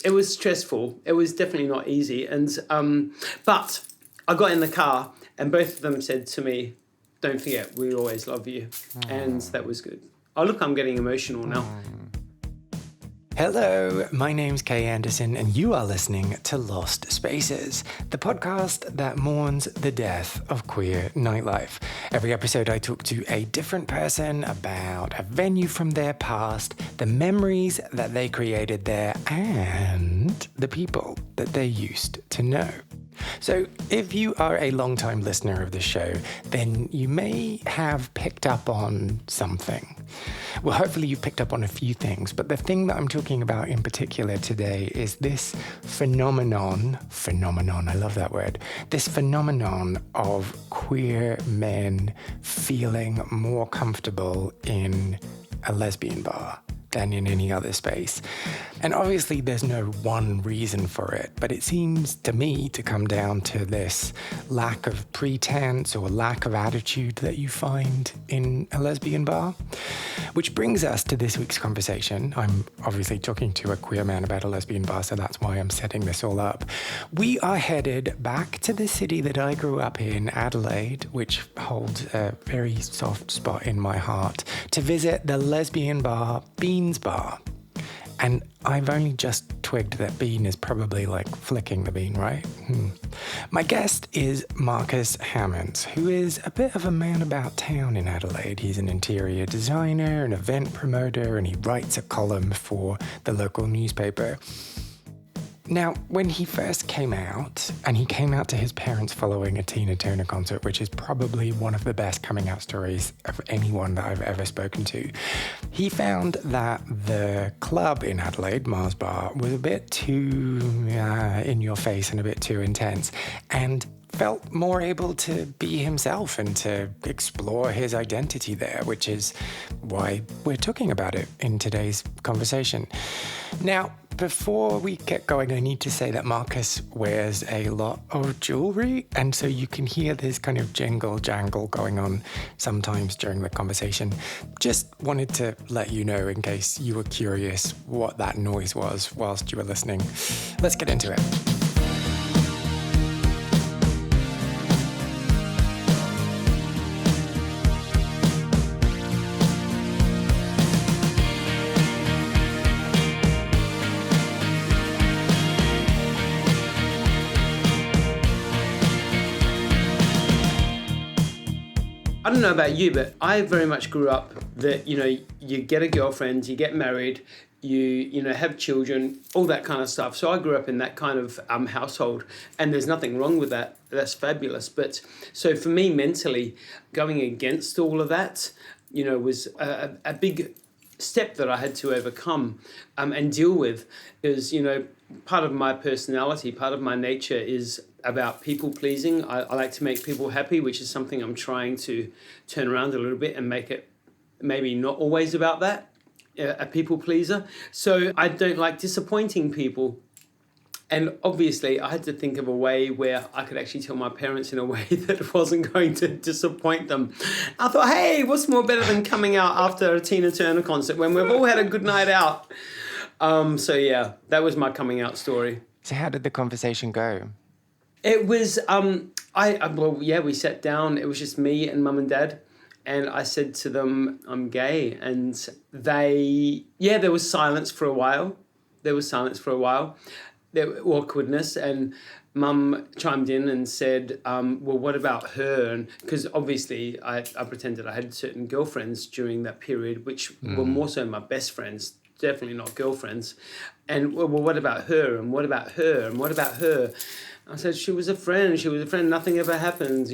it was stressful. It was definitely not easy. And but I got in the car and both of them said to me, "Don't forget, we always love you." And that was good. Oh, look, I'm getting emotional now. Hello, my name's Kay Anderson, and you are listening to Lost Spaces, the podcast that mourns the death of queer nightlife. Every episode, I talk to a different person about a venue from their past, the memories that they created there, and the people that they used to know. So, if you are a long-time listener of the show, then you may have picked up on something. Well, hopefully you picked up on a few things, but the thing that I'm talking about in particular today is this phenomenon, I love that word, this phenomenon of queer men feeling more comfortable in a lesbian bar than in any other space. And obviously there's no one reason for it, but it seems to me to come down to this lack of pretense or lack of attitude that you find in a lesbian bar. Which brings us to this week's conversation. I'm obviously talking to a queer man about a lesbian bar, so that's why I'm setting this all up. We are headed back to the city that I grew up in, Adelaide, which holds a very soft spot in my heart, to visit the lesbian bar Bean's Bar. And I've only just twigged that Bean is probably like flicking the bean, right? My guest is Marcus Hamence, who is a bit of a man about town in Adelaide. He's an interior designer, an event promoter, and he writes a column for the local newspaper. Now, when he first came out, and he came out to his parents following a Tina Turner concert, which is probably one of the best coming out stories of anyone that I've ever spoken to, he found that the club in Adelaide, Mars Bar, was a bit too in your face and a bit too intense, and felt more able to be himself and to explore his identity there, which is why we're talking about it in today's conversation. Now, before we get going, I need to say that Marcus wears a lot of jewelry, and so you can hear this kind of jingle jangle going on sometimes during the conversation. Just wanted to let you know in case you were curious what that noise was whilst you were listening. Let's get into it. I don't know about you, but I very much grew up that, you get a girlfriend, you get married, you have children, all that kind of stuff. So I grew up in that kind of household, and there's nothing wrong with that. That's fabulous. But so for me mentally, going against all of that, was a big step that I had to overcome and deal with. Because, part of my personality, part of my nature is about people pleasing. I like to make people happy, which is something I'm trying to turn around a little bit and make it maybe not always about that, a people pleaser. So I don't like disappointing people. And obviously I had to think of a way where I could actually tell my parents in a way that wasn't going to disappoint them. I thought, hey, what's more better than coming out after a Tina Turner concert when we've all had a good night out? So yeah, that was my coming out story. So how did the conversation go? It was, we sat down. It was just me and mum and dad. And I said to them, I'm gay. And there was silence for a while. There was awkwardness. And mum chimed in and said, well, what about her? And because obviously I pretended I had certain girlfriends during that period, which were more so my best friends, definitely not girlfriends. And well, what about her? And what about her? And what about her? I said, she was a friend, nothing ever happened,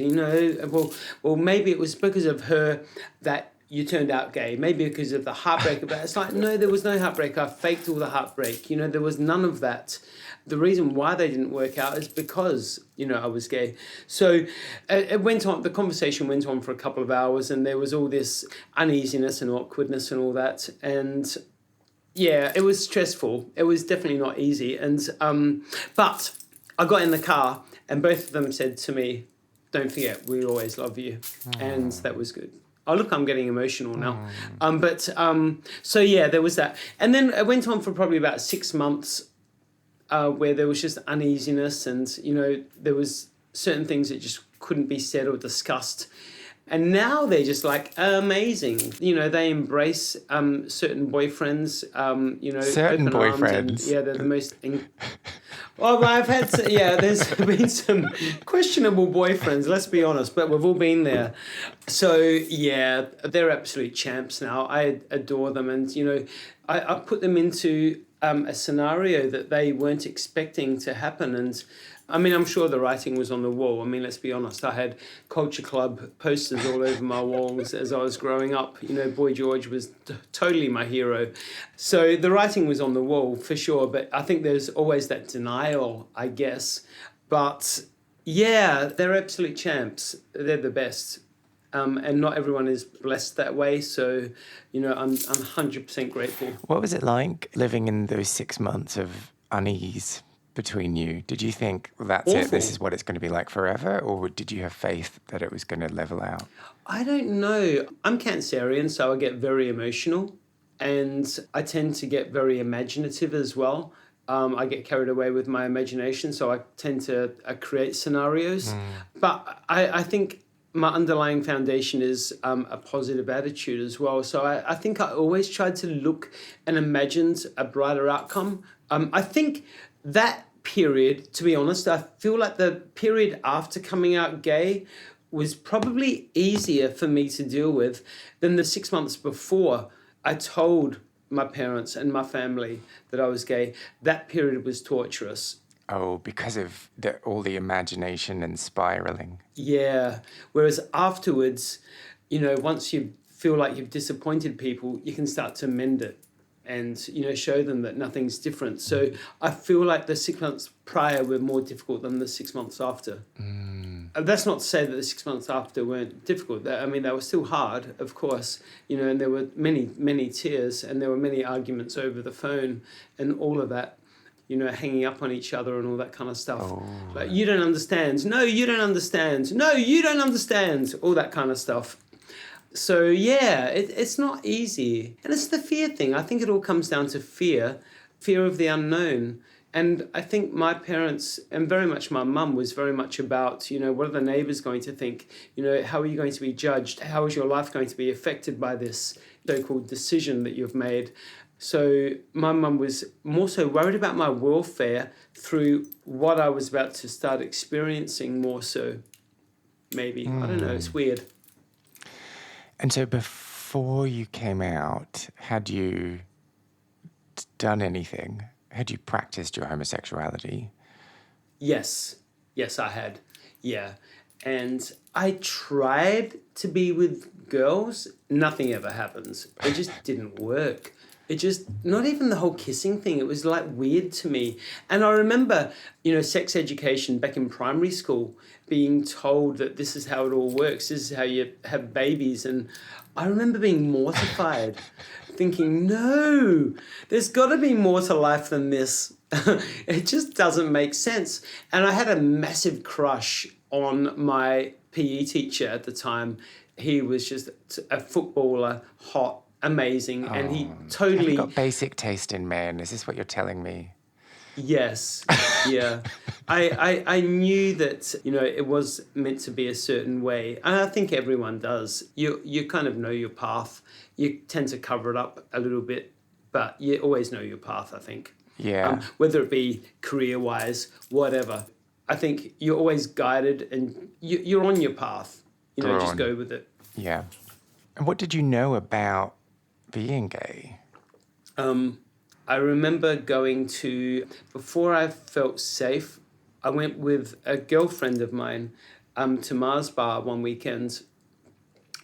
Well, maybe it was because of her that you turned out gay, maybe because of the heartbreak. But it's like, no, there was no heartbreak. I faked all the heartbreak. There was none of that. The reason why they didn't work out is because, I was gay. So it went on, the conversation went on for a couple of hours, and there was all this uneasiness and awkwardness and all that. And yeah, it was stressful. It was definitely not easy. And, but I got in the car and both of them said to me, don't forget, we always love you. And that was good. Oh, look, I'm getting emotional now. So yeah, there was that. And then it went on for probably about 6 months. where there was just uneasiness and, there was certain things that just couldn't be said or discussed. And now they're just like amazing. They embrace certain boyfriends, certain open boyfriends. Arms and, they're the most... Well, I've had... there's been some questionable boyfriends, let's be honest, but we've all been there. So, yeah, they're absolute champs now. I adore them. And, I put them into a scenario that they weren't expecting to happen. And I'm sure the writing was on the wall. Let's be honest. I had Culture Club posters all over my walls as I was growing up. Boy George was totally my hero. So the writing was on the wall for sure. But I think there's always that denial, I guess. But yeah, they're absolute champs. They're the best. And not everyone is blessed that way. So, I'm 100% grateful. What was it like living in those 6 months of unease between you? Did you think, well, that's Awful. it, this is what it's going to be like forever? Or did you have faith that it was going to level out? I don't know. I'm Cancerian, so I get very emotional. And I tend to get very imaginative as well. I get carried away with my imagination, so I tend to create scenarios. But I think my underlying foundation is a positive attitude as well. So I think I always tried to look and imagined a brighter outcome. I think that period, to be honest, I feel like the period after coming out gay was probably easier for me to deal with than the 6 months before I told my parents and my family that I was gay. That period was torturous. Oh, because of all the imagination and spiraling. Yeah. Whereas afterwards, once you feel like you've disappointed people, you can start to mend it and, show them that nothing's different. So I feel like the 6 months prior were more difficult than the 6 months after. That's not to say that the 6 months after weren't difficult. They were still hard, of course, and there were many, many tears and there were many arguments over the phone and all of that. Hanging up on each other and all that kind of stuff. Oh. Like, you don't understand. No, you don't understand. No, you don't understand. All that kind of stuff. So, yeah, it's not easy. And it's the fear thing. I think it all comes down to fear of the unknown. And I think my parents, and very much my mum, was very much about, what are the neighbours going to think? How are you going to be judged? How is your life going to be affected by this so-called decision that you've made? So my mum was more so worried about my welfare through what I was about to start experiencing more so, maybe. I don't know, it's weird. And so before you came out, had you done anything? Had you practiced your homosexuality? Yes, I had. Yeah. And I tried to be with girls. Nothing ever happens. It just didn't work. It just, not even the whole kissing thing, it was like weird to me. And I remember, sex education back in primary school, being told that this is how it all works, this is how you have babies. And I remember being mortified, thinking, no, there's got to be more to life than this. It just doesn't make sense. And I had a massive crush on my PE teacher at the time. He was just a footballer, hot, amazing, and he totally... You've got basic taste in men. Is this what you're telling me? Yes, yeah. I knew that, it was meant to be a certain way, and I think everyone does. You kind of know your path. You tend to cover it up a little bit, but you always know your path, I think. Yeah. Whether it be career-wise, whatever. I think you're always guided, and you're on your path. Just go with it. Yeah. And what did you know about being gay? I remember going to, before I felt safe, I went with a girlfriend of mine to Mars Bar one weekend.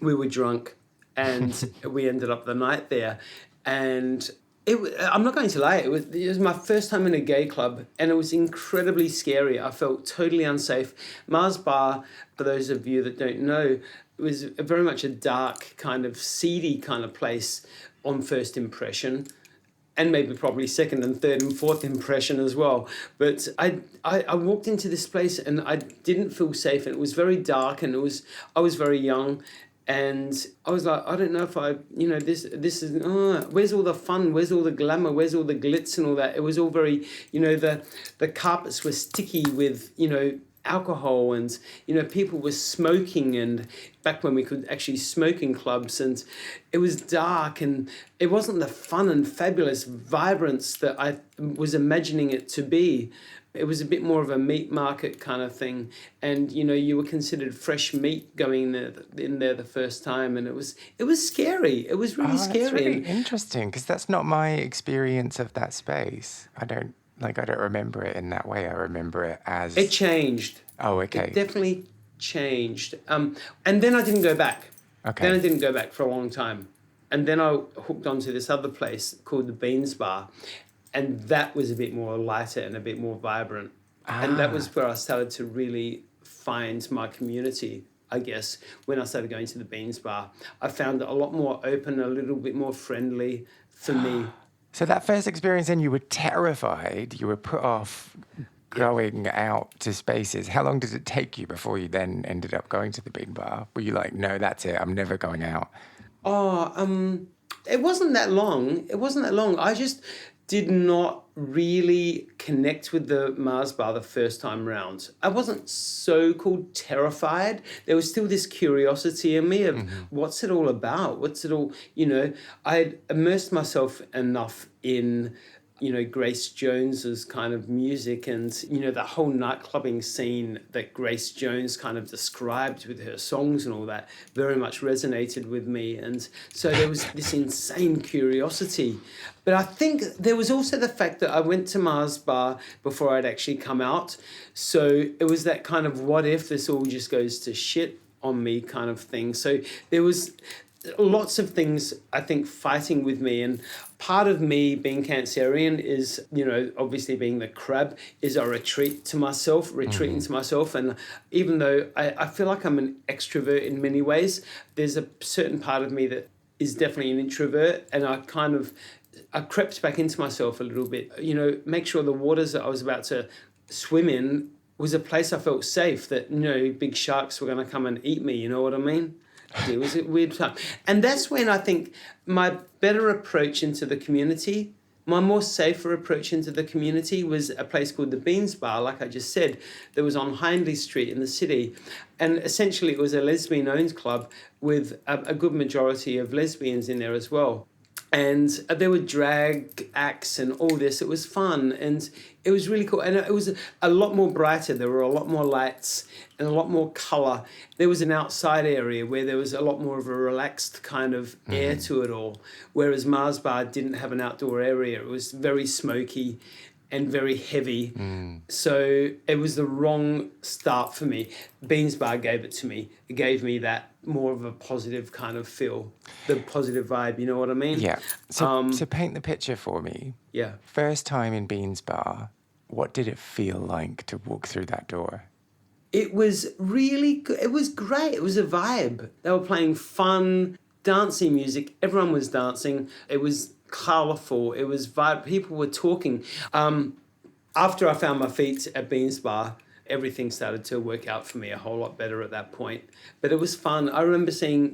We were drunk and we ended up the night there. And I'm not going to lie, it was my first time in a gay club and it was incredibly scary. I felt totally unsafe. Mars Bar, for those of you that don't know, it was very much a dark, kind of seedy kind of place on first impression, and maybe probably second and third and fourth impression as well. But I walked into this place and I didn't feel safe, and it was very dark, and I was very young, And I was like, I don't know if this is, where's all the fun? Where's all the glamour? Where's all the glitz and all that? It was all very, the carpets were sticky with, alcohol, and, people were smoking, and back when we could actually smoke in clubs, and it was dark, and it wasn't the fun and fabulous vibrance that I was imagining it to be. It was a bit more of a meat market kind of thing, and you were considered fresh meat going in there the first time, and it was scary. It was really scary. That's really interesting, because that's not my experience of that space. I don't remember it in that way. I remember it as... It changed. Oh, okay. It definitely changed. And then I didn't go back. Okay. Then I didn't go back for a long time, and then I hooked onto this other place called the Beans Bar. And that was a bit more lighter and a bit more vibrant. And that was where I started to really find my community, I guess, when I started going to the Beans Bar. I found it a lot more open, a little bit more friendly for me. So that first experience, then, you were terrified, you were put off going out to spaces. How long did it take you before you then ended up going to the Bean Bar? Were you like, no, that's it, I'm never going out? It wasn't that long. I just did not really connect with the Mars Bar the first time round. I wasn't so-called terrified. There was still this curiosity in me of what's it all about? What's it all, I had immersed myself enough in, Grace Jones's kind of music, and, the whole nightclubbing scene that Grace Jones kind of described with her songs and all that very much resonated with me. And so there was this insane curiosity. But I think there was also the fact that I went to Mars Bar before I'd actually come out. So it was that kind of, what if this all just goes to shit on me kind of thing. So there was lots of things, I think, fighting with me. And part of me being Cancerian is, obviously being the crab, is a retreating to myself. And even though I feel like I'm an extrovert in many ways, there's a certain part of me that is definitely an introvert. And I crept back into myself a little bit, make sure the waters that I was about to swim in was a place I felt safe, that, big sharks were going to come and eat me, you know what I mean? It was a weird time. And that's when I think my better approach into the community, my more safer approach into the community, was a place called the Beans Bar, like I just said, that was on Hindley Street in the city. And essentially it was a lesbian-owned club with a good majority of lesbians in there as well. And there were drag acts and all this. It was fun, and it was really cool. And it was a lot more brighter. There were a lot more lights and a lot more colour. There was an outside area where there was a lot more of a relaxed kind of air to it all, whereas Mars Bar didn't have an outdoor area. It was very smoky and very heavy. So it was the wrong start for me. Beans Bar gave it to me. It gave me that more of a positive kind of feel, the positive vibe, you know what I mean? Yeah. So paint the picture for me. Yeah. First time in Beans Bar, what did it feel like to walk through that door? It was really good. It was great. It was a vibe. They were playing fun, dancing music. Everyone was dancing. It was colourful. It was vibe. People were talking. After I found my feet at Beans Bar, everything started to work out for me a whole lot better at that point. But it was fun. I remember seeing,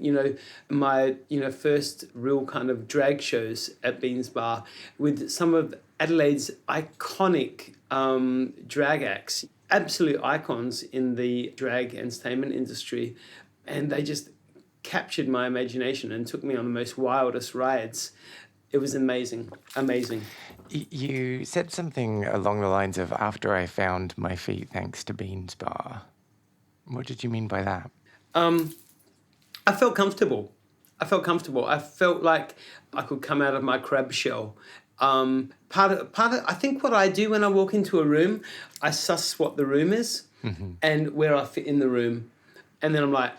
my, first real kind of drag shows at Beans Bar with some of Adelaide's iconic drag acts, absolute icons in the drag entertainment industry. And they just captured my imagination and took me on the most wildest rides. It was amazing. You said something along the lines of, after I found my feet thanks to Beans Bar. What did you mean by that? I felt comfortable. I felt like I could come out of my crab shell. Part of I think what I do when I walk into a room, I suss what the room is and where I fit in the room. And then I'm like,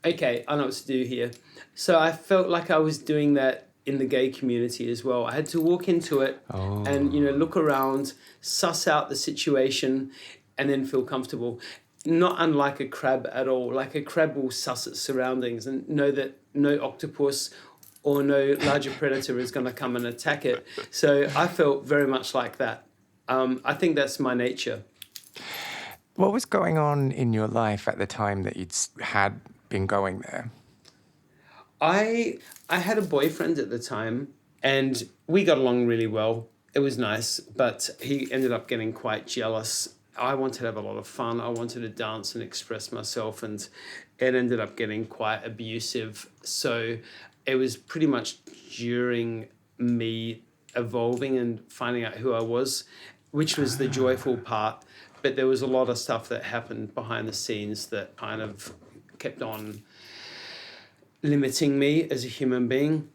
okay, I know what to do here. So I felt like I was doing that in the gay community as well. I had to walk into it and, look around, suss out the situation, and then feel comfortable. Not unlike a crab at all. Like, a crab will suss its surroundings and know that no octopus or no larger predator is going to come and attack it. So I felt very much like that. I think that's my nature. What was going on in your life at the time that you'd had been going there? I had a boyfriend at the time, and we got along really well. It was nice, but he ended up getting quite jealous. I wanted to have a lot of fun. I wanted to dance and express myself, and it ended up getting quite abusive. So it was pretty much during me evolving and finding out who I was, which was the joyful part. But there was a lot of stuff that happened behind the scenes that kind of kept on limiting me as a human being,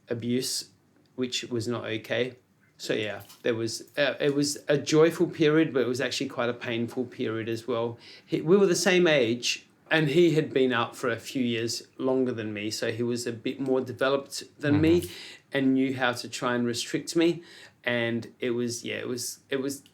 abuse, which was not okay. So yeah, there was it was a joyful period, but it was actually quite a painful period as well. We were the same age, and he had been out for a few years longer than me, so he was a bit more developed than me, and knew how to try and restrict me. And it was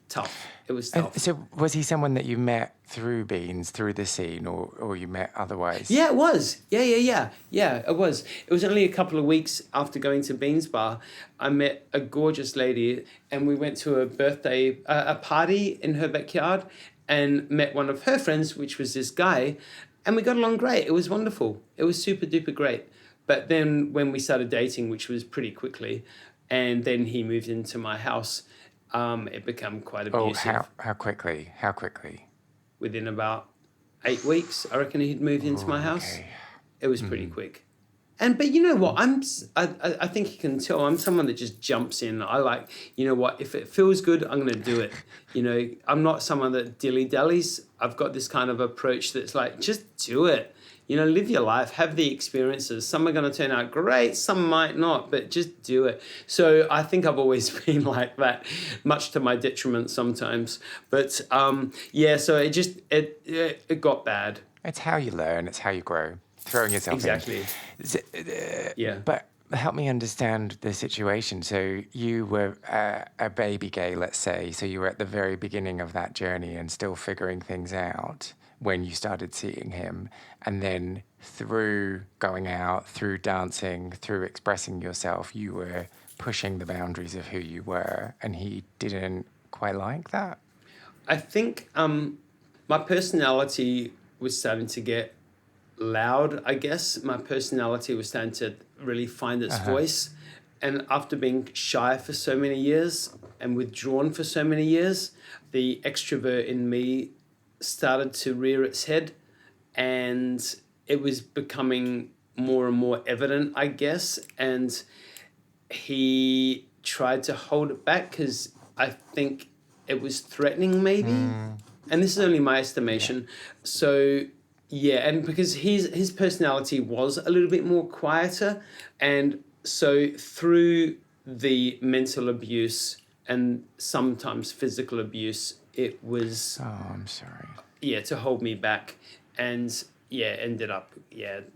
tough. It was tough. So was he someone that you met through Beans, through the scene, or you met otherwise? Yeah, it was. Yeah, it was. It was only a couple of weeks after going to Beans Bar, I met a gorgeous lady, and we went to a party in her backyard, and met one of her friends, which was this guy, and we got along great. It was wonderful. It was super duper great. But then when we started dating, which was pretty quickly, and then he moved into my house, it became quite abusive. Oh, how quickly? How quickly? Within about 8 weeks, I reckon he'd moved into my house. Okay. It was pretty quick. But you know what? I think you can tell I'm someone that just jumps in. I like, if it feels good, I'm going to do it. I'm not someone that dilly-dallies. I've got this kind of approach that's like, just do it. Live your life, have the experiences. Some are going to turn out great, some might not, but just do it. So I think I've always been like that, much to my detriment sometimes. But so it got bad. It's how you learn, it's how you grow. Throwing yourself in. Exactly. Yeah. But help me understand the situation. So you were a baby gay, let's say. So you were at the very beginning of that journey and still figuring things out when you started seeing him. And then through going out, through dancing, through expressing yourself, you were pushing the boundaries of who you were. And he didn't quite like that. I think my personality was starting to get loud, I guess. My personality was starting to really find its voice. And after being shy for so many years and withdrawn for so many years, the extrovert in me started to rear its head, and it was becoming more and more evident, I guess. And he tried to hold it back because I think it was threatening, maybe. And this is only my estimation. So yeah, and because his personality was a little bit more quieter, and so through the mental abuse and sometimes physical abuse, it was... Oh, I'm sorry. Yeah, to hold me back, and ended up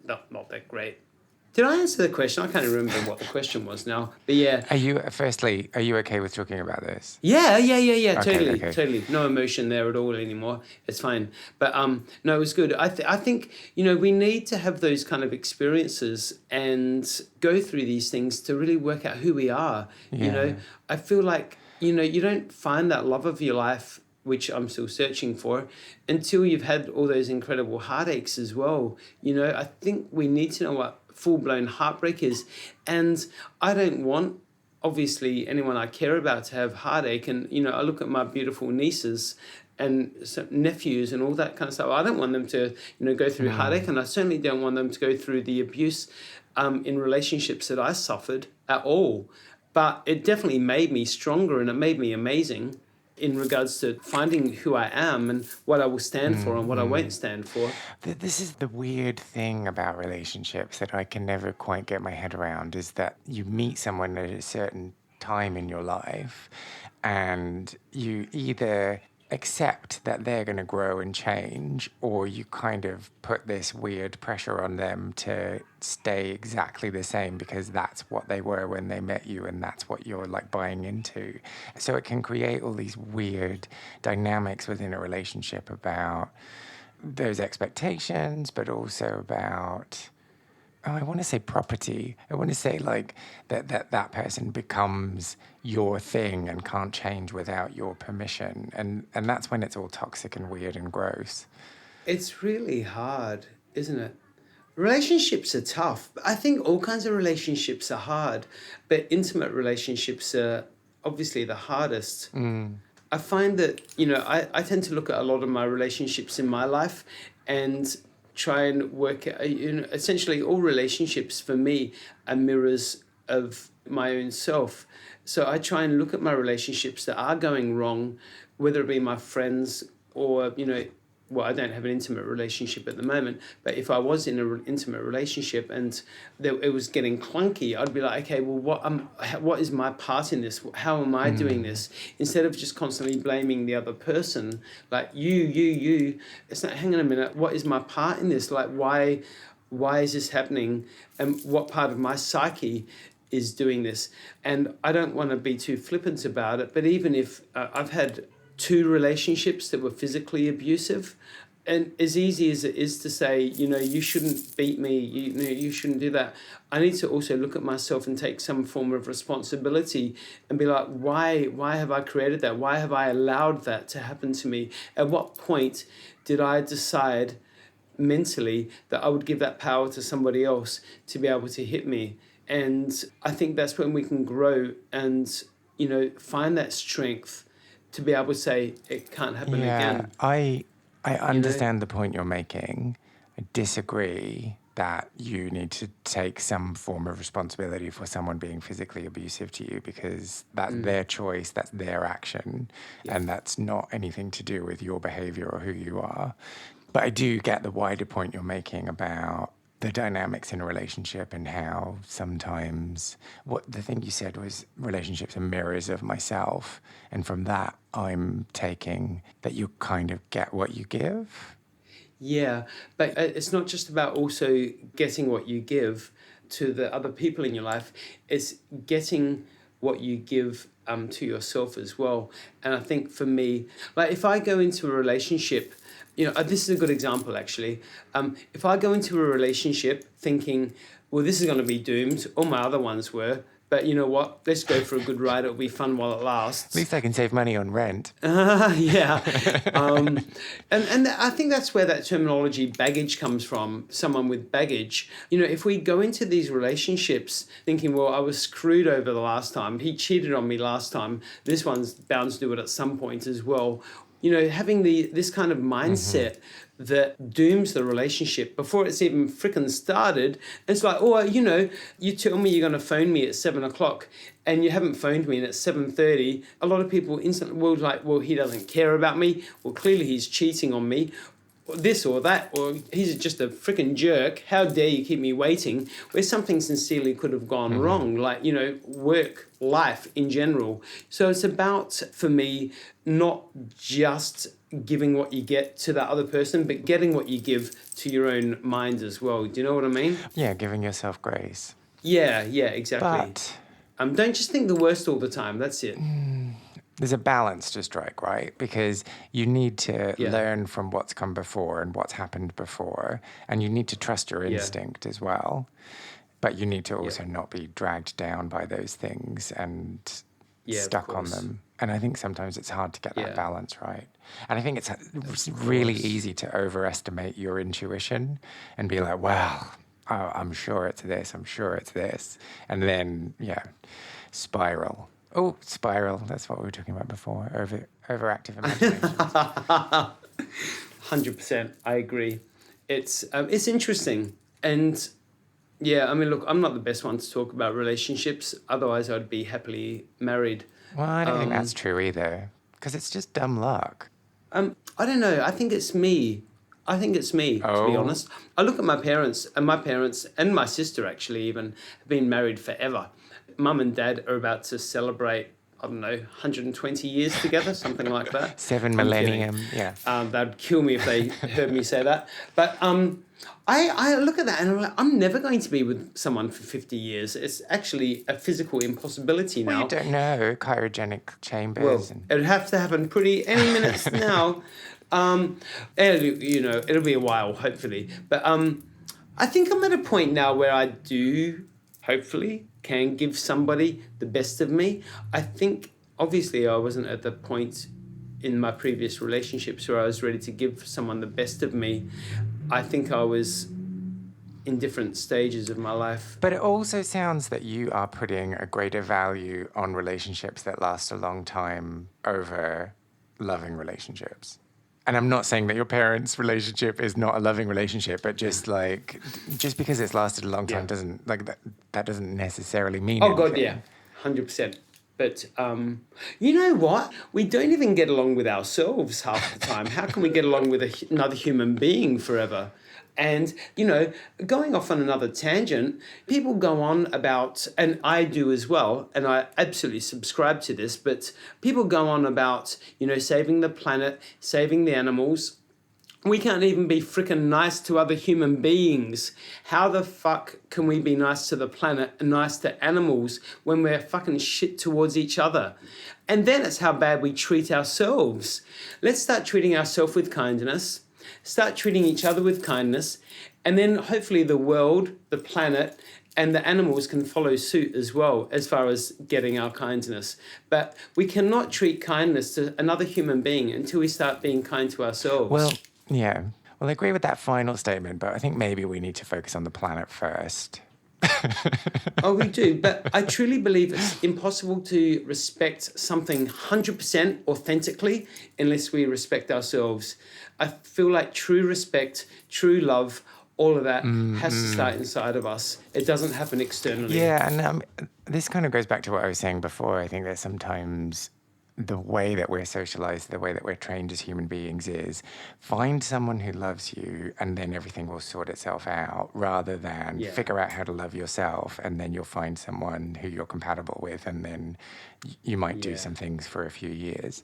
not that great. Did I answer the question? I can't remember what the question was now. But yeah. Are you okay with talking about this? Yeah. Okay. Totally. No emotion there at all anymore. It's fine. But no, it was good. I think we need to have those kind of experiences and go through these things to really work out who we are. Yeah. I feel like you don't find that love of your life, which I'm still searching for, until you've had all those incredible heartaches as well. I think we need to know what full-blown heartbreak is. And I don't want, obviously, anyone I care about to have heartache. And, I look at my beautiful nieces and nephews and all that kind of stuff. I don't want them to, go through heartache. And I certainly don't want them to go through the abuse in relationships that I suffered at all. But it definitely made me stronger, and it made me amazing in regards to finding who I am and what I will stand for and what I won't stand for. This is the weird thing about relationships that I can never quite get my head around, is that you meet someone at a certain time in your life and you either accept that they're going to grow and change, or you kind of put this weird pressure on them to stay exactly the same because that's what they were when they met you and that's what you're like buying into. So it can create all these weird dynamics within a relationship about those expectations, but also about, I want to say property. I want to say like that person becomes your thing and can't change without your permission. And that's when it's all toxic and weird and gross. It's really hard, isn't it? Relationships are tough. I think all kinds of relationships are hard, but intimate relationships are obviously the hardest. I find that, I tend to look at a lot of my relationships in my life and try and work at, essentially all relationships for me are mirrors of my own self. So I try and look at my relationships that are going wrong, whether it be my friends or, well, I don't have an intimate relationship at the moment, but if I was in an intimate relationship and it was getting clunky, I'd be like, okay, well, what is my part in this? How am I doing this? Instead of just constantly blaming the other person, like you. It's not, hang on a minute, what is my part in this? Like, why is this happening? And what part of my psyche is doing this? And I don't want to be too flippant about it, but even if I've had 2 relationships that were physically abusive, and as easy as it is to say, you shouldn't beat me, you shouldn't do that, I need to also look at myself and take some form of responsibility and be like, why have I created that? Why have I allowed that to happen to me? At what point did I decide mentally that I would give that power to somebody else to be able to hit me? And I think that's when we can grow and, find that strength to be able to say it can't happen again. I understand the point you're making. I disagree that you need to take some form of responsibility for someone being physically abusive to you, because that's their choice, that's their action, and that's not anything to do with your behavior or who you are. But I do get the wider point you're making about the dynamics in a relationship and how sometimes what the thing you said was relationships are mirrors of myself. And from that, I'm taking that you kind of get what you give. Yeah, but it's not just about also getting what you give to the other people in your life. It's getting what you give to yourself as well. And I think for me, like if I go into a relationship, this is a good example actually. If I go into a relationship thinking, well, this is going to be doomed, all my other ones were, but you know what? Let's go for a good ride. It'll be fun while it lasts. At least I can save money on rent. Yeah. And I think that's where that terminology baggage comes from, someone with baggage. If we go into these relationships thinking, well, I was screwed over the last time, he cheated on me last time, this one's bound to do it at some point as well. Having this kind of mindset that dooms the relationship before it's even frickin' started. It's like, you tell me you're going to phone me at 7:00 and you haven't phoned me and it's 7:30. A lot of people instantly will like, well, he doesn't care about me. Well, clearly he's cheating on me. Or this or that, or he's just a freaking jerk. How dare you keep me waiting? Where something sincerely could have gone wrong, like, work, life in general. So it's about, for me, not just giving what you get to that other person, but getting what you give to your own mind as well. Do you know what I mean? Yeah, giving yourself grace. Yeah, exactly. But don't just think the worst all the time. That's it. There's a balance to strike, right? Because you need to learn from what's come before and what's happened before, and you need to trust your instinct as well. But you need to also not be dragged down by those things and stuck on them. And I think sometimes it's hard to get that balance right. And I think it's really easy to overestimate your intuition and be like, well, I'm sure it's this, I'm sure it's this. And then, spiral. Oh, spiral. That's what we were talking about before. Overactive imagination. 100%. I agree. It's interesting. And look, I'm not the best one to talk about relationships. Otherwise, I'd be happily married. Well, I don't think that's true either. Because it's just dumb luck. I don't know. I think it's me. To be honest. I look at my parents and my sister actually even have been married forever. Mum and Dad are about to celebrate, 120 years together, something like that. 7 millennium, They'd kill me if they heard me say that. But I look at that and I'm like, I'm never going to be with someone for 50 years. It's actually a physical impossibility now. Well, you don't know, cryogenic chambers. Well, it'd have to happen any minutes now. It'll be a while, hopefully. But I think I'm at a point now where I do, hopefully, can give somebody the best of me. I think, obviously, I wasn't at the point in my previous relationships where I was ready to give someone the best of me. I think I was in different stages of my life. But it also sounds that you are putting a greater value on relationships that last a long time over loving relationships. And I'm not saying that your parents' relationship is not a loving relationship, but just just because it's lasted a long time doesn't that doesn't necessarily mean anything. God, yeah, 100%. But you know what? We don't even get along with ourselves half the time. How can we get along with another human being forever? And, going off on another tangent, people go on about, and I do as well, and I absolutely subscribe to this, but people go on about, saving the planet, saving the animals. We can't even be freaking nice to other human beings. How the fuck can we be nice to the planet and nice to animals when we're fucking shit towards each other? And then it's how bad we treat ourselves. Let's start treating ourselves with kindness. Start treating each other with kindness, and then hopefully the world, the planet, and the animals can follow suit as well as far as getting our kindness. But we cannot treat kindness to another human being until we start being kind to ourselves. Well, yeah. Well, I agree with that final statement, but I think maybe we need to focus on the planet first. Oh, we do. But I truly believe it's impossible to respect something 100% authentically unless we respect ourselves. I feel like true respect, true love, all of that has to start inside of us. It doesn't happen externally. Yeah, and this kind of goes back to what I was saying before. I think that sometimes the way that we're socialized, the way that we're trained as human beings is find someone who loves you and then everything will sort itself out, rather than figure out how to love yourself and then you'll find someone who you're compatible with and then you might do some things for a few years.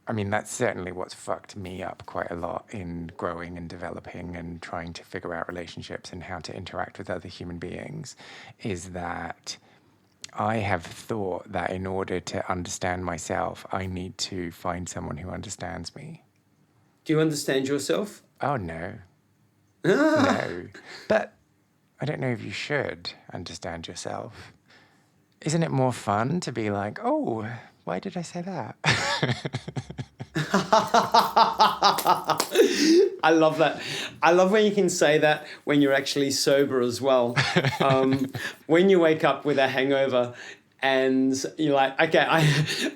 I mean, that's certainly what's fucked me up quite a lot in growing and developing and trying to figure out relationships and how to interact with other human beings, is that I have thought that in order to understand myself, I need to find someone who understands me. Do you understand yourself? Oh, no. No. But I don't know if you should understand yourself. Isn't it more fun to be like, oh, why did I say that? I love that. I love when you can say that when you're actually sober as well. When you wake up with a hangover and you're like, okay,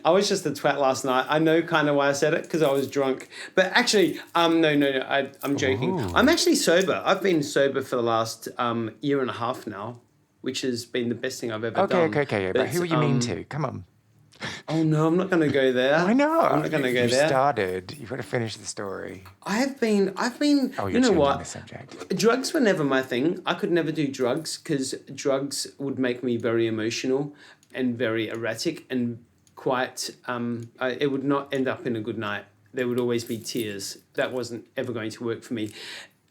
I was just a twat last night. I know kind of why I said it, because I was drunk. But actually, no, I'm joking. Ooh. I'm actually sober. I've been sober for the last year and a half now, which has been the best thing I've ever done. Okay. But who are you mean to? Come on. Oh, no, I'm not going to go there. Why not? I'm not going to go you there. You started. You've got to finish the story. I've been. Oh, you know what? The subject. Drugs were never my thing. I could never do drugs because drugs would make me very emotional and very erratic and quite. It would not end up in a good night. There would always be tears. That wasn't ever going to work for me.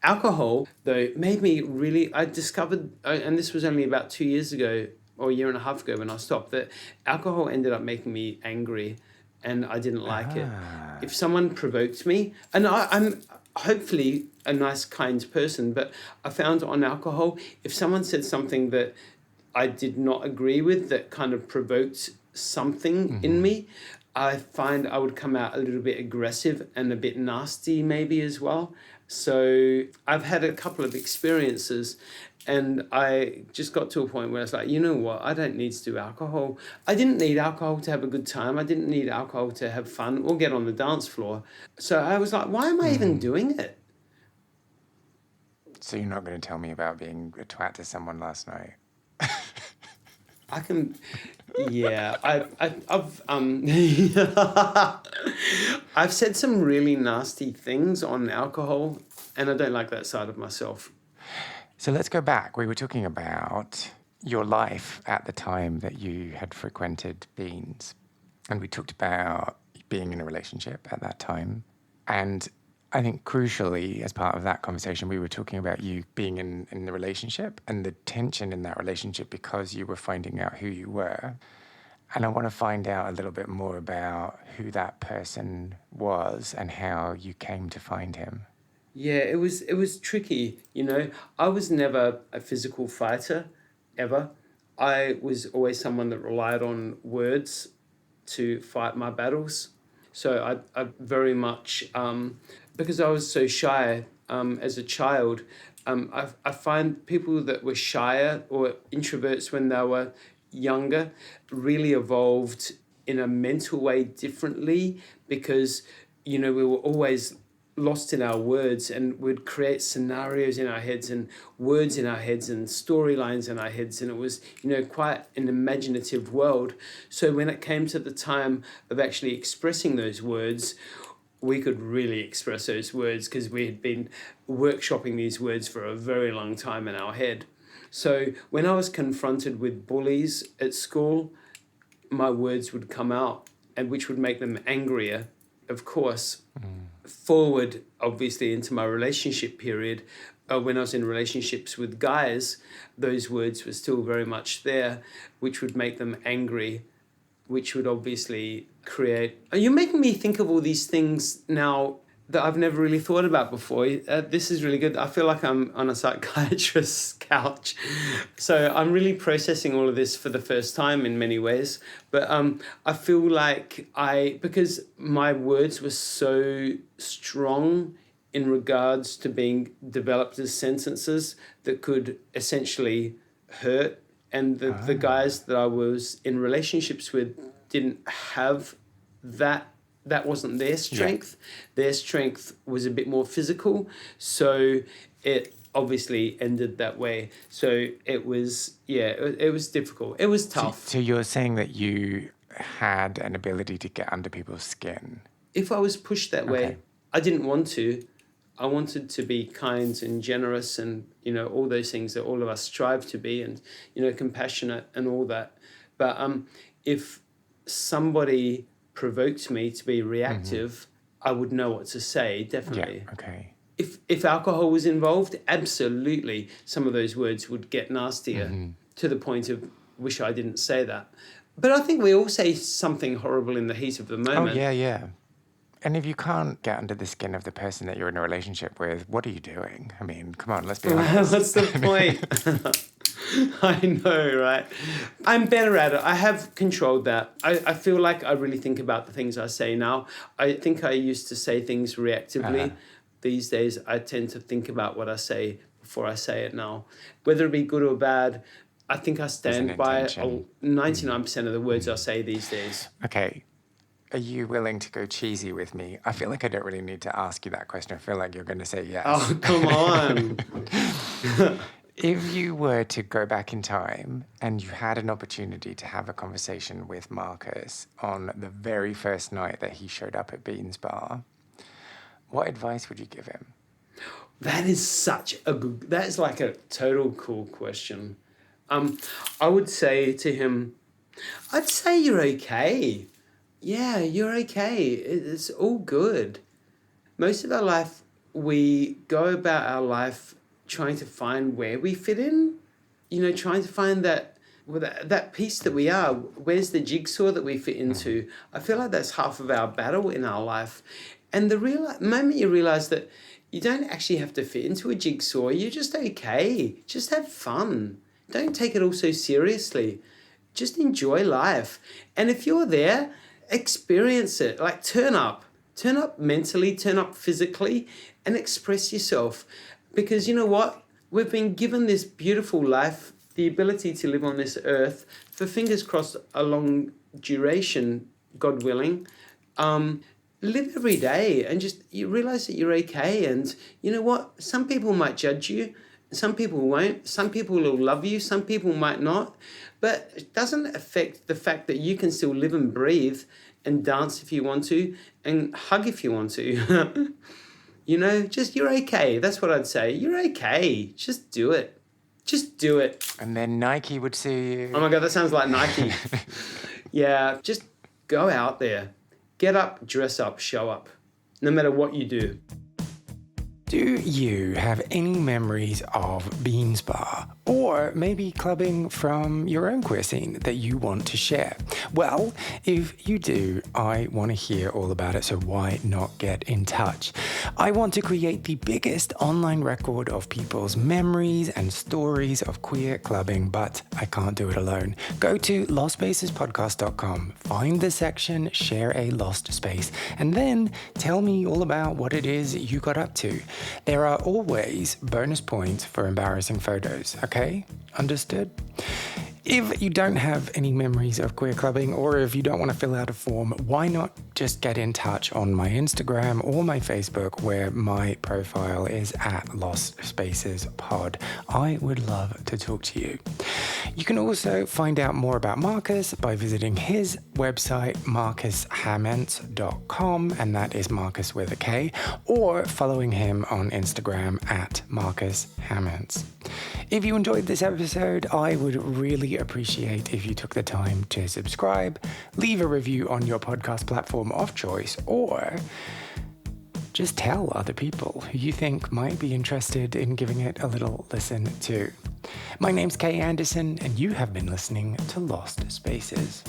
Alcohol, though, made me really. I discovered, and this was only about 2 years ago, or a year and a half ago when I stopped, that alcohol ended up making me angry and I didn't like it. If someone provoked me, and I'm hopefully a nice, kind person, but I found on alcohol, if someone said something that I did not agree with, that kind of provoked something in me, I find I would come out a little bit aggressive and a bit nasty maybe as well. So I've had a couple of experiences and I just got to a point where I was like, you know what? I don't need to do alcohol. I didn't need alcohol to have a good time. I didn't need alcohol to have fun or get on the dance floor. So I was like, why am I even doing it? So you're not going to tell me about being a twat to someone last night? I can, yeah. I've I've said some really nasty things on alcohol, and I don't like that side of myself. So let's go back. We were talking about your life at the time that you had frequented Beans, and we talked about being in a relationship at that time. And I think crucially, as part of that conversation, we were talking about you being in the relationship and the tension in that relationship because you were finding out who you were. And I want to find out a little bit more about who that person was and how you came to find him. Yeah, it was tricky, you know. I was never a physical fighter, ever. I was always someone that relied on words to fight my battles. So I very much, because I was so shy as a child, I find people that were shyer or introverts when they were younger really evolved in a mental way differently because, we were always lost in our words and we'd create scenarios in our heads and words in our heads and storylines in our heads, and it was quite an imaginative world. So when it came to the time of actually expressing those words, we could really express those words because we had been workshopping these words for a very long time in our head. So when I was confronted with bullies at school, my words would come out, and which would make them angrier, of course. Forward, obviously, into my relationship period, when I was in relationships with guys, those words were still very much there, which would make them angry, which would obviously create... You're making me think of all these things now that I've never really thought about before. This is really good. I feel like I'm on a psychiatrist's couch. So I'm really processing all of this for the first time in many ways. But I feel like because my words were so strong in regards to being developed as sentences that could essentially hurt, and the guys that I was in relationships with didn't have that. That wasn't their strength. Yeah. Their strength was a bit more physical. So it obviously ended that way. So it was difficult. It was tough. So you're saying that you had an ability to get under people's skin? If I was pushed that way, I didn't want to. I wanted to be kind and generous and, all those things that all of us strive to be, and, compassionate and all that. But if somebody provoked me to be reactive, I would know what to say, definitely. Yeah, okay. If alcohol was involved, absolutely, some of those words would get nastier to the point of wish I didn't say that. But I think we all say something horrible in the heat of the moment. Oh, yeah. And if you can't get under the skin of the person that you're in a relationship with, what are you doing? I mean, come on, let's be honest. What's the point? I know, right? I'm better at it. I have controlled that. I feel like I really think about the things I say now. I think I used to say things reactively. These days, I tend to think about what I say before I say it now. Whether it be good or bad, I think I stand by 99% of the words I say these days. Okay. Are you willing to go cheesy with me? I feel like I don't really need to ask you that question. I feel like you're going to say yes. Oh, come on. If you were to go back in time and you had an opportunity to have a conversation with Marcus on the very first night that he showed up at Bean's Bar, what advice would you give him? That is like a total cool question. I would say to him, I'd say you're okay. Yeah, you're okay. It's all good. Most of our life, we go about our life trying to find where we fit in, trying to find that piece that we are. Where's the jigsaw that we fit into? I feel like that's half of our battle in our life. And the moment you realize that you don't actually have to fit into a jigsaw, you're just okay. Just have fun. Don't take it all so seriously. Just enjoy life. And if you're there, experience it. Like turn up mentally, turn up physically, and express yourself. Because you know what? We've been given this beautiful life, the ability to live on this earth for, fingers crossed, a long duration, God willing. Live every day and you realize that you're okay. And you know what? Some people might judge you. Some people won't. Some people will love you. Some people might not. But it doesn't affect the fact that you can still live and breathe and dance if you want to and hug if you want to. You're okay. That's what I'd say. You're okay. Just do it. Just do it. And then Nike would see you. Oh my God, that sounds like Nike. Yeah, just go out there. Get up, dress up, show up. No matter what you do. Do you have any memories of Bean's Bar Or maybe clubbing from your own queer scene that you want to share? Well, if you do, I want to hear all about it, so why not get in touch? I want to create the biggest online record of people's memories and stories of queer clubbing, but I can't do it alone. Go to lostSpacesPodcast.com, find the section Share a Lost Space, and then tell me all about what it is you got up to. There are always bonus points for embarrassing photos, okay? Understood? If you don't have any memories of queer clubbing, or if you don't want to fill out a form, why not just get in touch on my Instagram or my Facebook, where my profile is at Lost Spaces Pod. I would love to talk to you. You can also find out more about Marcus by visiting his website, marcushamence.com, and that is Marcus with a K, or following him on Instagram at Marcus Hamence. If you enjoyed this episode, I would really appreciate if you took the time to subscribe, leave a review on your podcast platform of choice, or just tell other people who you think might be interested in giving it a little listen too. My name's Kay Anderson, and you have been listening to Lost Spaces.